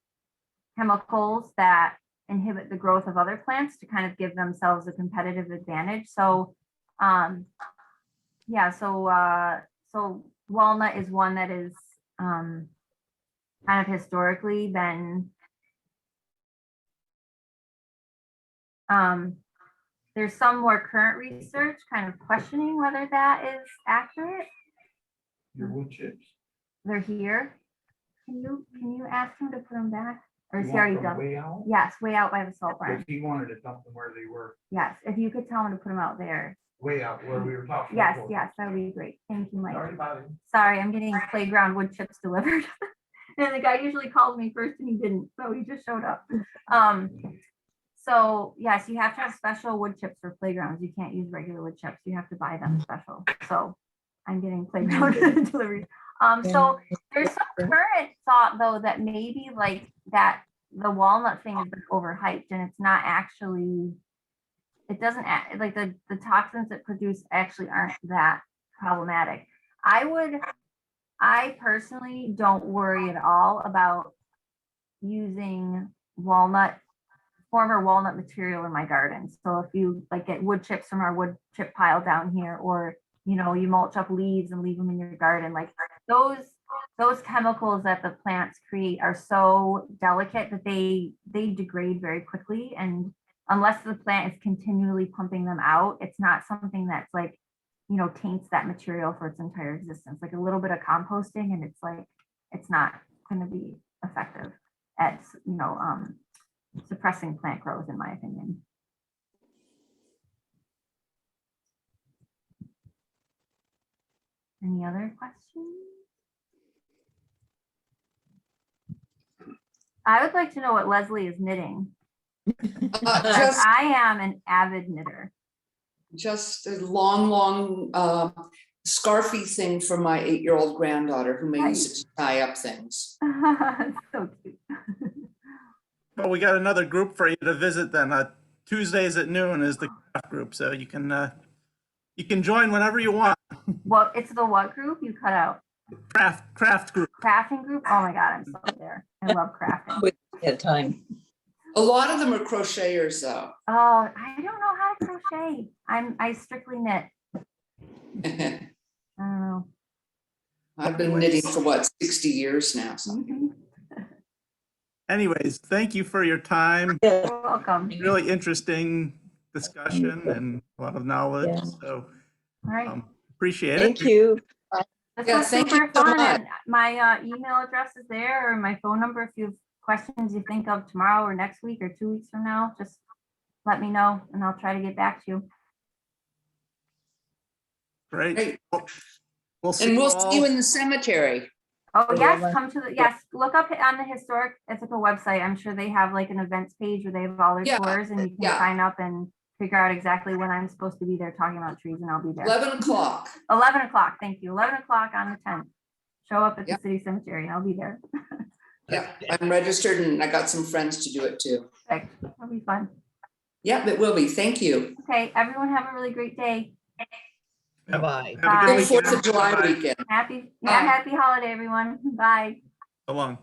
chemicals that inhibit the growth of other plants to kind of give themselves a competitive advantage. So, yeah, so walnut is one that is kind of historically been there's some more current research kind of questioning whether that is accurate. Your wood chips. They're here. Can you ask him to put them back? Or is You he want already them dumped? way out? Yes, way out by the salt Because barn. he wanted to dump them where they were, Yes, if you could tell him to put them out there. way out where we were talking. Yes, before. yes, that would be great. Thank you, Mike. Sorry about it. Sorry, I'm getting playground wood chips delivered. And the guy usually calls me first and he didn't, so he just showed up. So yes, you have to have special wood chips for playgrounds. You can't use regular wood chips. You have to buy them special. So I'm getting playground deliveries. So there's some current thought though that maybe like that the walnut thing is overhyped and it's not actually, it doesn't like the toxins it produce actually aren't that problematic. I personally don't worry at all about using former walnut material in my garden. So if you like get wood chips from our wood chip pile down here, or you know, you mulch up leaves and leave them in your garden, like those chemicals that the plants create are so delicate that they degrade very quickly. And unless the plant is continually pumping them out, it's not something that's like, you know, taints that material for its entire existence. Like a little bit of composting and it's like, it's not going to be effective at, you know, suppressing plant growth, in my opinion. Any other questions? I would like to know what Leslie is knitting. Just, I am an avid knitter. just a long scarfy thing for my 8-year-old granddaughter who may use it to tie up things. So cute. Well, we got another group for you to visit then. Tuesdays at noon is the craft group, so you can join whenever you want. Well, it's the what group you cut out? Craft group. Crafting group? Oh my God, I'm so there. I love crafting. At time. A lot of them are crocheters though. Oh, I don't know how to crochet. I strictly knit. I don't know. I've been knitting for what, 60 years now. So. Mhm. Anyways, thank you for your time. Yeah. You're welcome. Really interesting discussion and a lot of knowledge. Yeah. So All right. appreciate Thank it. you. This Yeah, was thank you super so fun, much. and my email address is there, or my phone number. If you have questions you think of tomorrow or next week or 2 weeks from now, just let me know and I'll try to get back to you. Great. Great. We'll see And you we'll see you all. in the cemetery. Oh, Yeah, yes, come to the, yes, look up on the Historic Ithaca website. I'm sure they have like an events page where they have all their Yeah, tours and you can yeah. sign up and figure out exactly when I'm supposed to be there talking about trees, and I'll be there. 11 o'clock. 11 o'clock, thank you. 11 o'clock on the 10th. Show up at the Yep. city cemetery and I'll be there. Yeah, I'm registered and I got some friends to do it too. Perfect. That'll be fun. Yeah, it will be. Thank you. Okay, everyone have a really great day. Bye-bye. Have a good Good weekend. 4th of July Bye-bye. weekend. Happy Bye. holiday, everyone. Bye. So long.